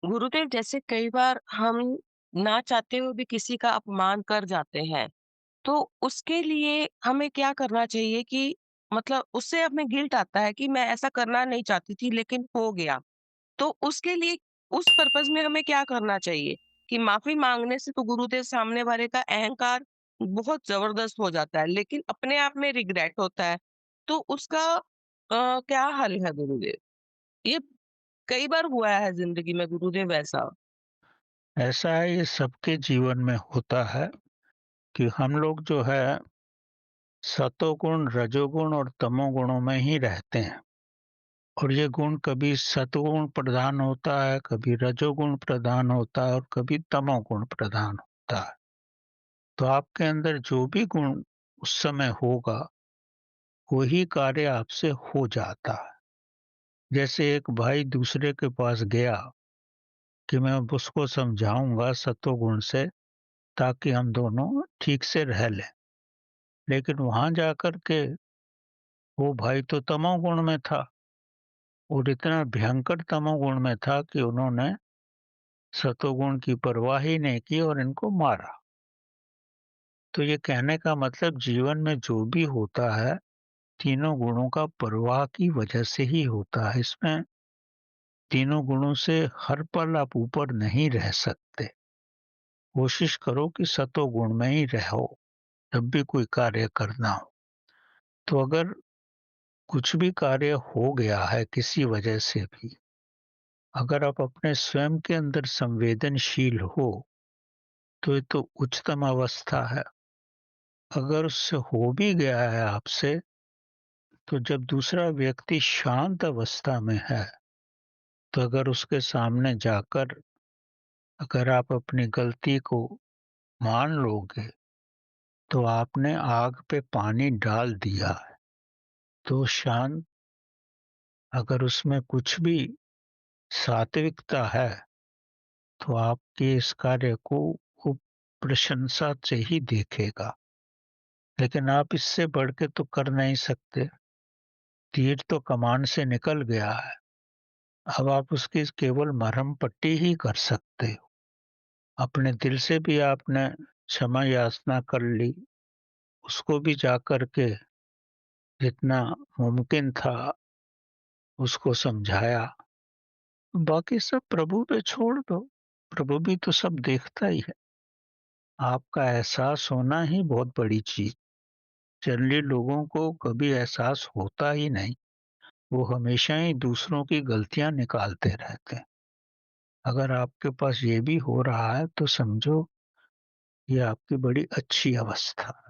गुरुदेव, जैसे कई बार हम ना चाहते हुए भी किसी का अपमान कर जाते हैं, तो उसके लिए हमें क्या करना चाहिए कि मतलब उससे हमें गिल्ट आता है कि मैं ऐसा करना नहीं चाहती थी लेकिन हो गया। तो उसके लिए उस पर्पज़ में हमें क्या करना चाहिए? कि माफ़ी माँगने से तो गुरुदेव सामने वाले का अहंकार बहुत ज़बरदस्त हो जाता है, लेकिन अपने आप में रिग्रेट होता है। तो उसका क्या हल है गुरुदेव? ये कई बार हुआ है ज़िंदगी में गुरुदेव ऐसा। ऐसा है, ये सबके जीवन में होता है कि हम लोग जो है सतोगुण, रजोगुण और तमोगुणों में ही रहते हैं। और ये गुण कभी सतोगुण प्रधान होता है, कभी रजोगुण प्रधान होता है और कभी तमोगुण प्रधान होता है। तो आपके अंदर जो भी गुण उस समय होगा, वही कार्य आपसे हो जाता है। जैसे एक भाई दूसरे के पास गया कि मैं अब उसको समझाऊंगा सतोगुण से, ताकि हम दोनों ठीक से रह लें। लेकिन वहां जाकर के वो भाई तो तमोगुण में था, और इतना भयंकर तमोगुण में था कि उन्होंने सतोगुण की परवाह ही नहीं की और इनको मारा। तो ये कहने का मतलब जीवन में जो भी होता है, तीनों गुणों का परवाह की वजह से ही होता है। इसमें तीनों गुणों से हर पल आप ऊपर नहीं रह सकते। कोशिश करो कि सतोगुण में ही रहो जब भी कोई कार्य करना हो। तो अगर कुछ भी कार्य हो गया है किसी वजह से भी, अगर आप अपने स्वयं के अंदर संवेदनशील हो, तो ये तो उच्चतम अवस्था है। अगर उससे हो भी गया है आपसे, तो जब दूसरा व्यक्ति शांत अवस्था में है, तो अगर उसके सामने जाकर अगर आप अपनी गलती को मान लोगे, तो आपने आग पे पानी डाल दिया है। तो शांत, अगर उसमें कुछ भी सात्विकता है, तो आपके इस कार्य को वो प्रशंसा से ही देखेगा। लेकिन आप इससे बढ़ के तो कर नहीं सकते। तीर तो कमान से निकल गया है। अब आप उसकी केवल मरहम पट्टी ही कर सकते हो। अपने दिल से भी आपने क्षमा याचना कर ली, उसको भी जाकर के जितना मुमकिन था उसको समझाया। बाकी सब प्रभु पे छोड़ दो, प्रभु भी तो सब देखता ही है। आपका एहसास होना ही बहुत बड़ी चीज। जनरली लोगों को कभी एहसास होता ही नहीं, वो हमेशा ही दूसरों की गलतियां निकालते रहते हैं। अगर आपके पास ये भी हो रहा है तो समझो ये आपकी बड़ी अच्छी अवस्था।